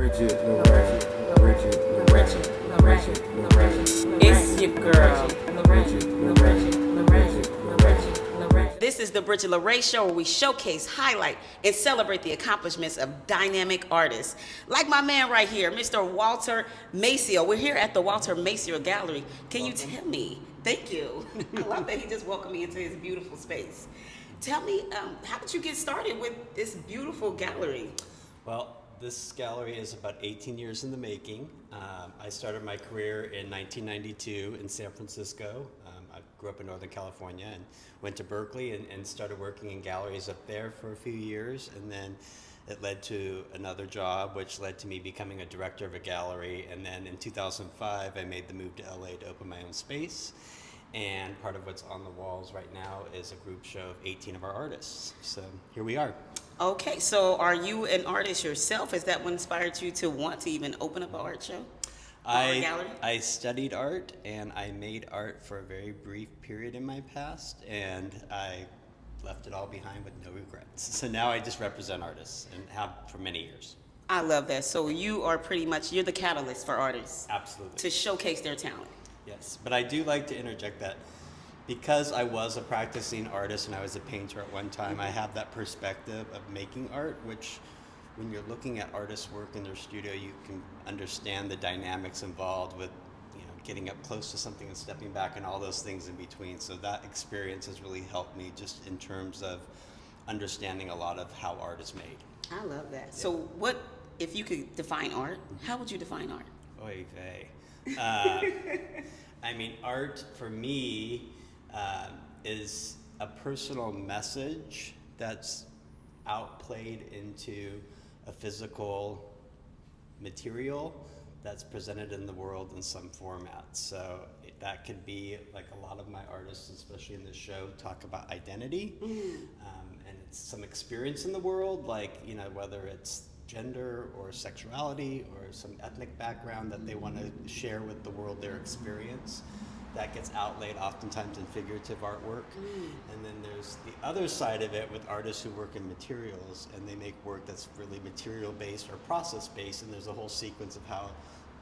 Bridgett LaRé, Bridgett LaRé, It's your girl. Bridgett LaRé. This is the Bridgett LaRé Show, where we showcase, highlight, and celebrate the accomplishments of dynamic artists. Like my man right here, Mr. Walter Maciel. We're here at the Walter Maciel Gallery. Can you tell me? Thank you. I love that he just welcomed me into his beautiful space. Tell me, how did you get started with this beautiful gallery? Well, this gallery is about 18 years in the making. I started my career in 1992 in San Francisco. I grew up in Northern California and went to Berkeley and started working in galleries up there for a few years. And then it led to another job, which led to me becoming a director of a gallery. And then in 2005, I made the move to LA to open my own space. And part of what's on the walls right now is a group show of 18 of our artists. So here we are. Okay, so are you an artist yourself? Is that what inspired you to want to even open up an art show? I studied art and I made art for a very brief period in my past, and I left it all behind with no regrets. So now I just represent artists and have for many years. I love that. So you are pretty much, you're the catalyst for artists. Absolutely. To showcase their talent. Yes, but I do like to interject that because I was a practicing artist and I was a painter at one time, I have that perspective of making art, which when you're looking at artists' work in their studio, you can understand the dynamics involved with, getting up close to something and stepping back and all those things in between. So that experience has really helped me just in terms of understanding a lot of how art is made. I love that. Yeah. So what, if you could define art, how would you define art? Oy vey. I mean, art for me is a personal message that's outplayed into a physical material that's presented in the world in some format. So that could be like a lot of my artists, especially in this show, talk about identity and it's some experience in the world, like, whether it's gender or sexuality or some ethnic background that they want to share with the world their experience. That gets outlaid oftentimes in figurative artwork. And then there's the other side of it with artists who work in materials and they make work that's really material based or process based, and there's a whole sequence of how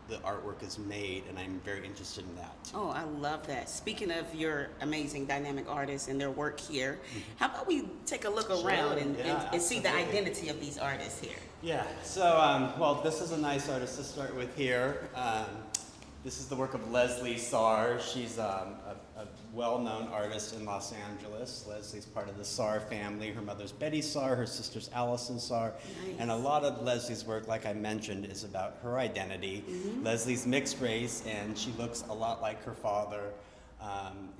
the artwork is made, and I'm very interested in that too. Oh, I love that. Speaking of your amazing dynamic artists and their work here, how about we take a look around and see the identity of these artists here? Yeah, so, well, this is a nice artist to start with here. This is the work of Leslie Sarr. She's a well-known artist in Los Angeles. Leslie's part of the Sarr family. Her mother's Betty Sarr, her sister's Allison Sarr. Nice. And a lot of Leslie's work, like I mentioned, is about her identity. Leslie's mixed race, and she looks a lot like her father,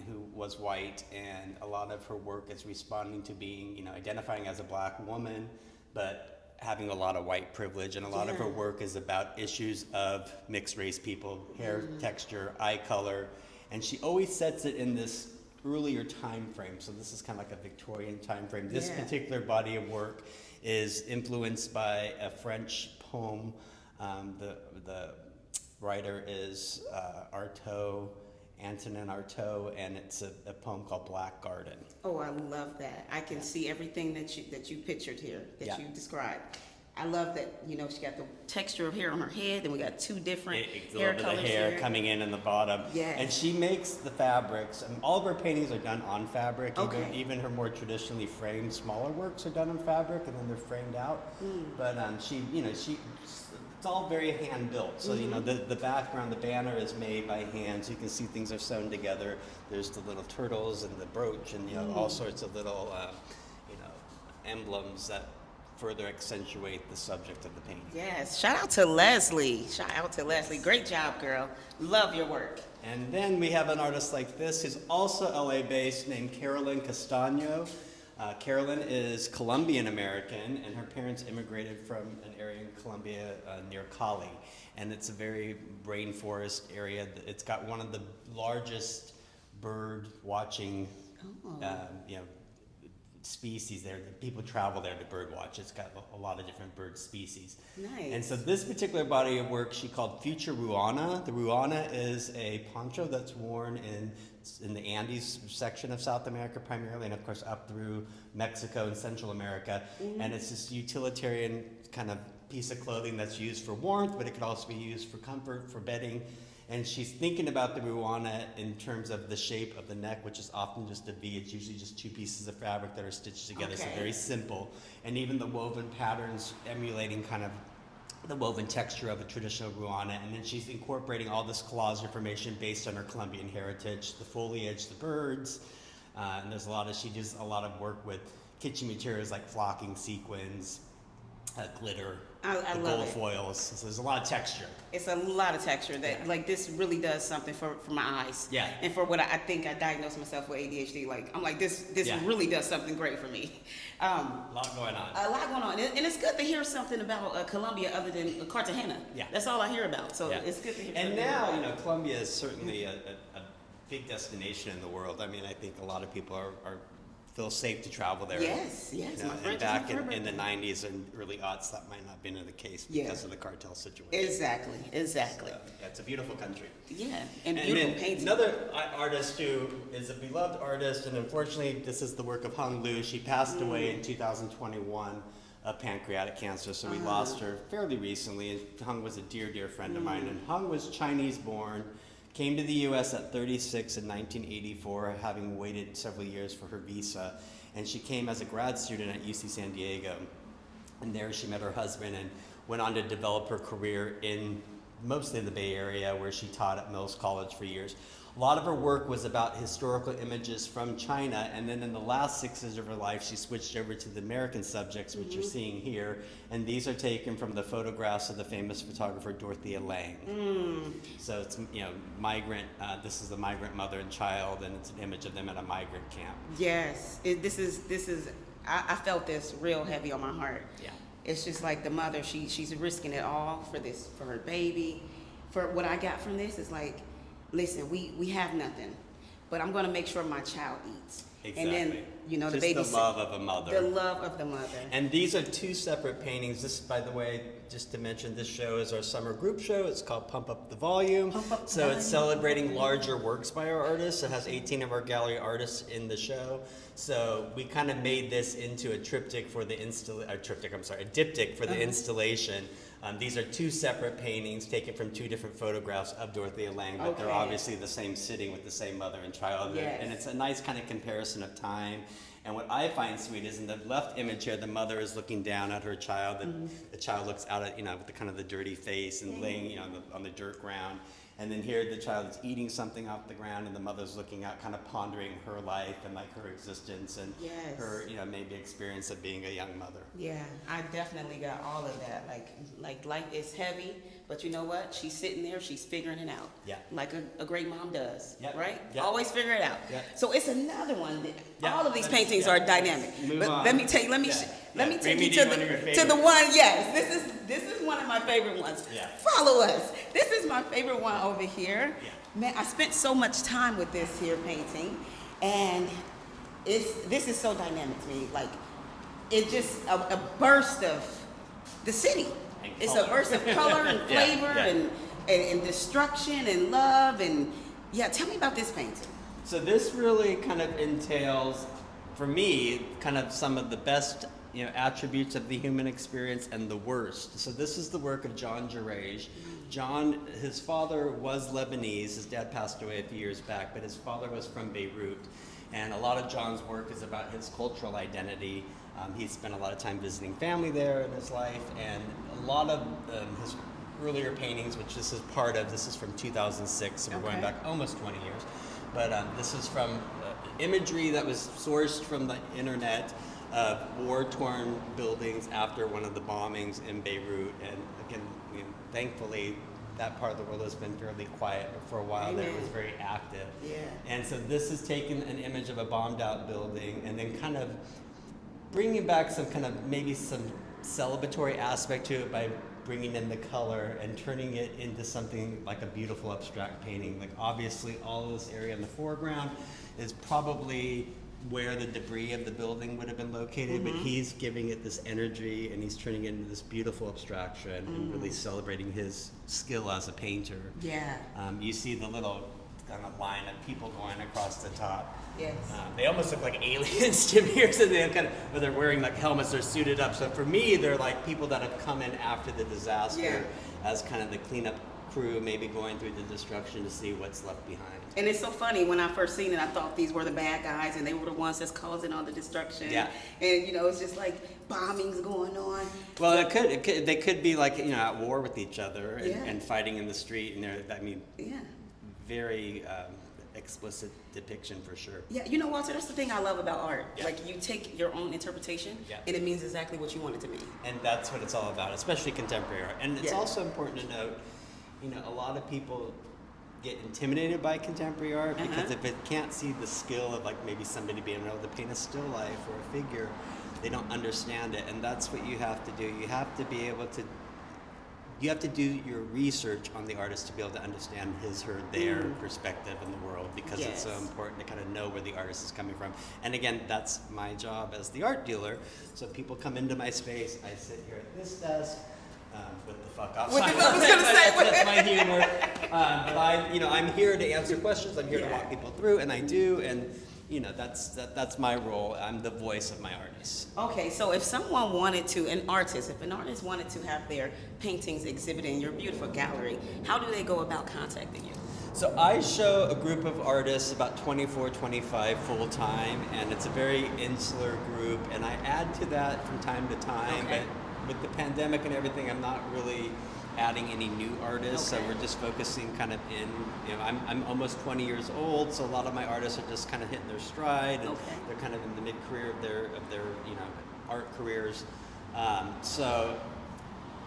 who was white, and a lot of her work is responding to being, identifying as a black woman, but having a lot of white privilege, and a lot of her work is about issues of mixed race people, hair texture, eye color, and she always sets it in this earlier time frame. So this is kind of like a Victorian time frame. This particular body of work is influenced by a French poem. The writer is Antonin Artaud, and it's a poem called Black Garden. Oh, I love that. I can see everything that you pictured here, that you described. I love that, she got the texture of hair on her head, and we got two different hair colors. The hair here coming in the bottom. Yes. And she makes the fabrics, and all of her paintings are done on fabric. Okay. Even her more traditionally framed, smaller works are done on fabric, and then they're framed out. But it's all very hand built. So, the background, the banner is made by hand, so you can see things are sewn together. There's the little turtles and the brooch and, all sorts of little, emblems that further accentuate the subject of the painting. Yes, shout out to Leslie. Great job, girl. Love your work. And then we have an artist like this who's also LA based, named Carolyn Castaño. Carolyn is Colombian American, and her parents immigrated from an area in Colombia near Cali, and it's a very rainforest area. It's got one of the largest bird watching species there. People travel there to bird watch. It's got a lot of different bird species. Nice. And so this particular body of work she called Future Ruana. The Ruana is a poncho that's worn in the Andes section of South America primarily, and of course up through Mexico and Central America. And it's this utilitarian kind of piece of clothing that's used for warmth, but it could also be used for comfort, for bedding. And she's thinking about the ruana in terms of the shape of the neck, which is often just a V. It's usually just two pieces of fabric that are stitched together, so very simple. And even the woven patterns emulating kind of the woven texture of a traditional ruana. And then she's incorporating all this collage information based on her Colombian heritage, the foliage, the birds. And there's she does a lot of work with kitchen materials like flocking, sequins, glitter, the gold foils. So there's a lot of texture. It's a lot of texture that like this really does something for my eyes. Yeah. And for what I think I diagnosed myself with ADHD. Like I'm like this really does something great for me. A lot going on. A lot going on, and it's good to hear something about Colombia other than Cartagena. Yeah. That's all I hear about. So it's good to hear. And now Colombia is certainly a big destination in the world. I mean, I think a lot of people feel safe to travel there. Yes. And back in the 90s and early aughts, that might not have been the case because of the cartel situation. Exactly. So, it's a beautiful country. Yeah, and beautiful paintings. Another artist who is a beloved artist, and unfortunately, this is the work of Hung Lu. She passed away in 2021 of pancreatic cancer, so we lost her fairly recently. And Hung was a dear friend of mine, and Hung was Chinese-born. Came to the U.S. at 36 in 1984, having waited several years for her visa. And she came as a grad student at UC San Diego. And there she met her husband and went on to develop her career in mostly the Bay Area, where she taught at Mills College for years. A lot of her work was about historical images from China, and then in the last 6 years of her life, she switched over to the American subjects, which you're seeing here, and these are taken from the photographs of the famous photographer Dorothea Lange. So it's migrant. This is a migrant mother and child, and it's an image of them at a migrant camp. Yes, this is. I felt this real heavy on my heart. Yeah. It's just like the mother. She's risking it all for her baby. For what I got from this is like, listen, we have nothing, but I'm going to make sure my child eats. Exactly. And then, the Just baby. the love of a mother. The love of the mother. And these are 2 separate paintings. This, by the way, just to mention, this show is our summer group show. It's called Pump Up the Volume. It's celebrating larger works by our artists. It has 18 of our gallery artists in the show. So we kind of made this into a diptych for the installation. These are 2 separate paintings taken from 2 different photographs of Dorothea Lange, but they're obviously the same sitting with the same mother and child. Yes. And it's a nice kind of comparison of time. And what I find sweet is in the left image here, the mother is looking down at her child, and the child looks out at, with the kind of the dirty face and laying, on the dirt ground. And then here the child is eating something off the ground, and the mother's looking out, kind of pondering her life and like her existence and her, maybe experience of being a young mother. Yeah, I definitely got all of that. Like life is heavy, but you know what? She's sitting there, she's figuring it out. Yeah. Like a great mom does. Yep. Right? Yep. One figure it out. Yep. So it's another one. Yeah. All of these paintings are dynamic. Move But on. let me take you. Let me take you to the one. Yes, this is one of my favorite ones. Yeah. Follow us. This is my favorite one over here. Yeah. Man, I spent so much time with this here painting, and this is so dynamic to me. Like, it's just a burst of the city. It's a burst of color and flavor and destruction and love and tell me about this painting. So this really kind of entails, for me, kind of some of the best attributes of the human experience and the worst. So this is the work of John Jarrage. John, his father was Lebanese. His dad passed away a few years back, but his father was from Beirut. And a lot of John's work is about his cultural identity. He spent a lot of time visiting family there in his life, and a lot of his earlier paintings, which this is part of, this is from 2006, so we're going back almost 20 years. But this is from imagery that was sourced from the internet of war-torn buildings after one of the bombings in Beirut. And again, thankfully, that part of the world has been fairly quiet, but for a while there it was very active. Yeah. And so this is taking an image of a bombed-out building and then kind of bringing back some kind of maybe some celebratory aspect to it by bringing in the color and turning it into something like a beautiful abstract painting. Like obviously all of this area in the foreground is probably where the debris of the building would have been located, but he's giving it this energy and he's turning it into this beautiful abstraction and really celebrating his skill as a painter. Yeah. You see the little on a line of people going across the top. Yes. They almost look like aliens to me, or something. Or they're wearing like helmets, they're suited up. So for me, they're like people that have come in after the disaster as kind of the cleanup crew, maybe going through the destruction to see what's left behind. And it's so funny, when I first seen it, I thought these were the bad guys and they were the ones that's causing all the destruction. Yeah. And it's just like bombings going on. Well, they could be like, at war with each other and, Yeah. and fighting in the street. And Yeah. very explicit depiction for sure. Yeah, Walter, that's the thing I love about art. Yeah. Like, you take your own interpretation and it means exactly what you want it to mean. And that's what it's all about, especially contemporary art. And it's Yeah. also important to note, a lot of people get intimidated by contemporary art because if it can't see the skill of like maybe somebody being able to paint a still life or a figure, they don't understand it. And that's what you have to do. You have to be able to do your research on the artist to be able to understand his, her, their perspective in the world, because it's so important to kind of know where the artist is coming from. And again, that's my job as the art dealer. So people come into my space, I sit here at this desk, with the fuck off. I was gonna say. That's my humor. But I'm here to answer questions. I'm here to walk people through, and I do. And that's my role. I'm the voice of my artists. Okay, so if someone wanted to, if an artist wanted to have their paintings exhibited in your beautiful gallery, how do they go about contacting you? So I show a group of artists, about 24, 25 full-time, and it's a very insular group, and I add to that from time to time. Okay. But with the pandemic and everything, I'm not really adding any new artists, Okay. so we're just focusing kind of I'm almost 20 years old, so a lot of my artists are just kind of hitting their stride, and they're kind of in the mid-career of their art careers. So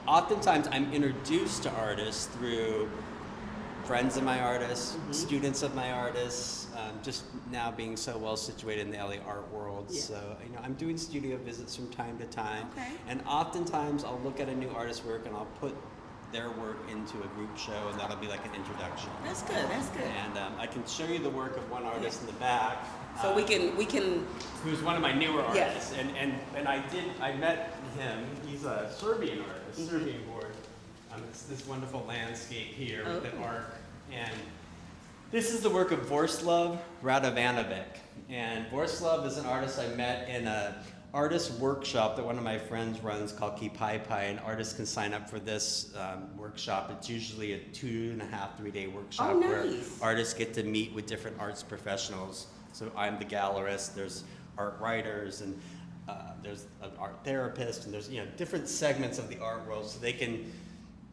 oftentimes I'm introduced to artists through friends of my artists, students of my artists, just now being so well situated in the LA art world. Yeah. So, I'm doing studio visits from time to time. Okay. And oftentimes I'll look at a new artist's work and I'll put their work into a group show, and that'll be like an introduction. That's good. And I can show you the work of one artist in the back. So we can. Who's one of my newer Yeah. artists. And I met him, he's a Serbian artist, Serbian board. It's this wonderful landscape here with an arc. And this is the work of Vorslav Radovanovic. And Vorslav is an artist I met in an artist workshop that one of my friends runs called Kipai Pai, and artists can sign up for this workshop. It's usually a 2.5, 3 day workshop where artists get to meet with different arts professionals. So I'm the gallerist, there's art writers, and there's an art therapist, and there's different segments of the art world, so they can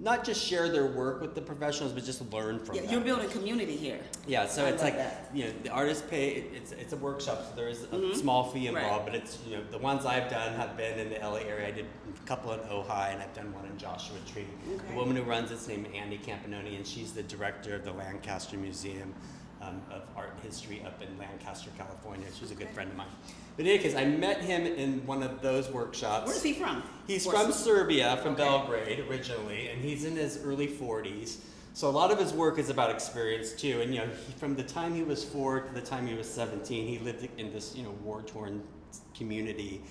not just share their work with the professionals, but just learn from them. You're building community here. Yeah, so I it's love like, that. the artists pay, it's a workshop, so there is a small fee involved, but it's, the ones I've done have been in the LA area. I did a couple in Ojai, and I've done one in Joshua Tree. Okay. The woman who runs it's named Andy Campanoni, and she's the director of the Lancaster Museum of Art and History up in Lancaster, California. She's a good friend of mine. But in any case, I met him in one of those workshops. Where's he from? He's from Serbia, from Belgrade originally, and he's in his early 40s. So a lot of his work is about experience too. And from the time he was 4 to the time he was 17, he lived in this war-torn community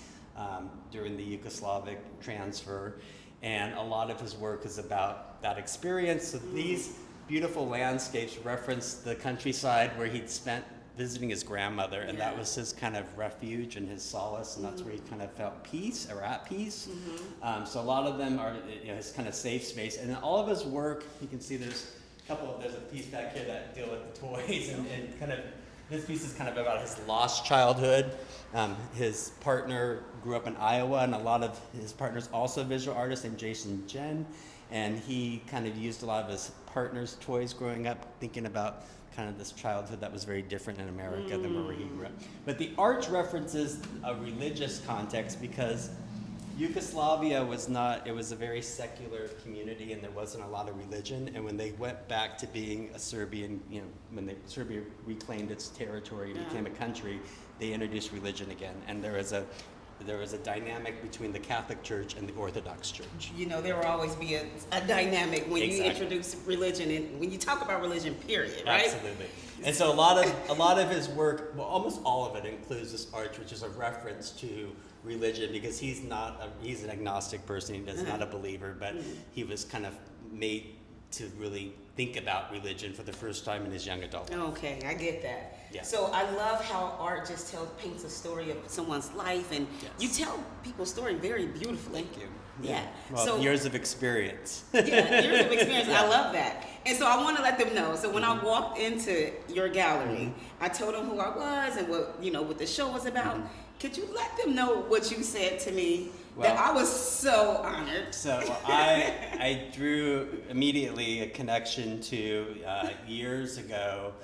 during the Yugoslavic transfer, and a lot of his work is about that experience. So these beautiful landscapes reference the countryside where he'd spent visiting his grandmother, and that was his kind of refuge and his solace, and that's where he kind of felt peace, or at peace. So a lot of them are his kind of safe space, and in all of his work, you can see there's a piece back here that deal with the toys, and kind of this piece is kind of about his lost childhood. His partner grew up in Iowa, and a lot of his partner's also a visual artist named Jason Jen, and he kind of used a lot of his partner's toys growing up, thinking about kind of this childhood that was very different in America than where he grew up. But the art references a religious context because Yugoslavia was a very secular community, and there wasn't a lot of religion. And when they went back to being a Serbian, when Serbia reclaimed its territory and became a country, they introduced religion again. And there was a dynamic between the Catholic Church and the Orthodox Church. There will always be a dynamic when you introduce religion, and when you talk about religion, period, right? Absolutely. And so a lot of his work, well, almost all of it includes this arch, which is a reference to religion, because he's an agnostic person. He's not a believer, but he was kind of made to really think about religion for the first time in his young adult life. Okay, I get that. Yeah. So I love how art just paints a story of someone's life, and Yes. you tell people's story very beautifully. Thank you. Yeah. Well, So years of experience. yeah, years of experience. I love that. And so I want to let them know. So when I walked into your gallery, I told them who I was and what the show was about. Could you let them know what you said to me? That Well- I was so honored. So I drew immediately a connection to years ago,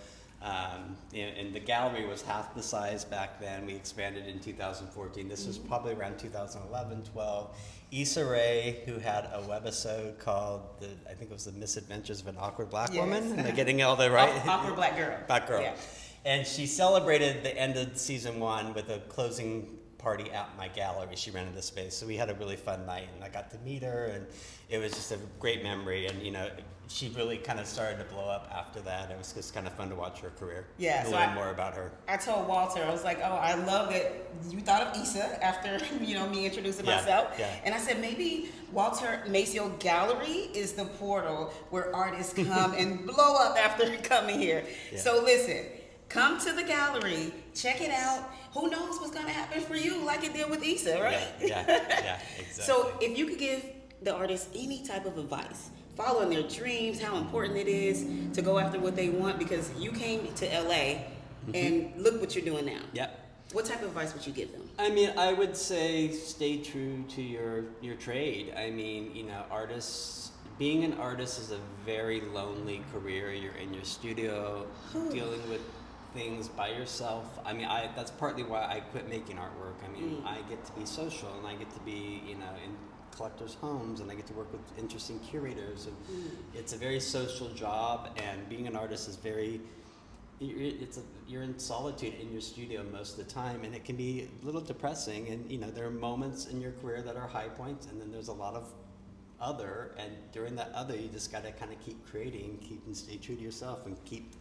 and the gallery was half the size back then. We expanded in 2014. This was probably around 2011, 12. Issa Rae, who had a webisode called I think it was The Misadventures of an Awkward Black Yes. Woman. Am I getting all that right? Awkward Black Girl. Black Girl. Yeah. And she celebrated the end of season 1 with a closing party at my gallery. She rented the space, so we had a really fun night, and I got to meet her, and it was just a great memory. And she really kind of started to blow up after that. It was just kind of fun to watch her career. Yeah, to so learn more about her. I told Walter, I was like, oh, I love that you thought of Issa after me introducing Yeah, myself. yeah. And I said, maybe Walter Maciel Gallery is the portal where artists come and blow up after coming here. Yeah. So listen, come to the gallery, check it out. Who knows what's gonna happen for you like it did with Issa, right? Yeah, exactly. So if you could give the artists any type of advice, following their dreams, how important it is to go after what they want, because you came to LA and look what you're doing now. Yep. What type of advice would you give them? I mean, I would say stay true to your trade. I mean, being an artist is a very lonely career. You're in your studio dealing with things by yourself. I mean, that's partly why I quit making artwork. I mean, I get to be social, and I get to be, in collectors' homes, and I get to work with interesting curators. And it's a very social job, and being an artist is you're in solitude in your studio most of the time, and it can be a little depressing. And there are moments in your career that are high points, and then there's a lot of other. And during that other, you just got to kind of keep creating, stay true to yourself, and keep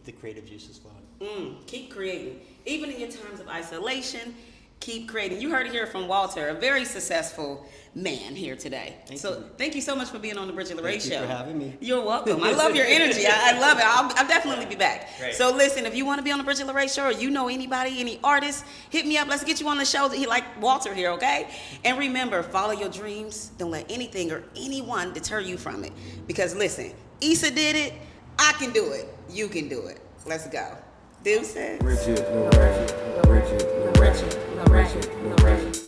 the creative juices flowing. Keep creating. Even in your times of isolation, keep creating. You heard it here from Walter, a very successful man here today. Thank you so much for being on the Bridgett LaRé Thank you show. for having me. You're welcome. I love your energy. I love it. I'll definitely be back. Great. So listen, if you want to be on the Bridgett LaRé show, or you know anybody, any artists, hit me up. Let's get you on the show like Walter here, okay? And remember, follow your dreams. Don't let anything or anyone deter you from it. Because listen, Issa did it. I can do it. You can do it. Let's go. Deuces. Bridgett LaRé. Bridgett LaRé. Bridgett LaRé.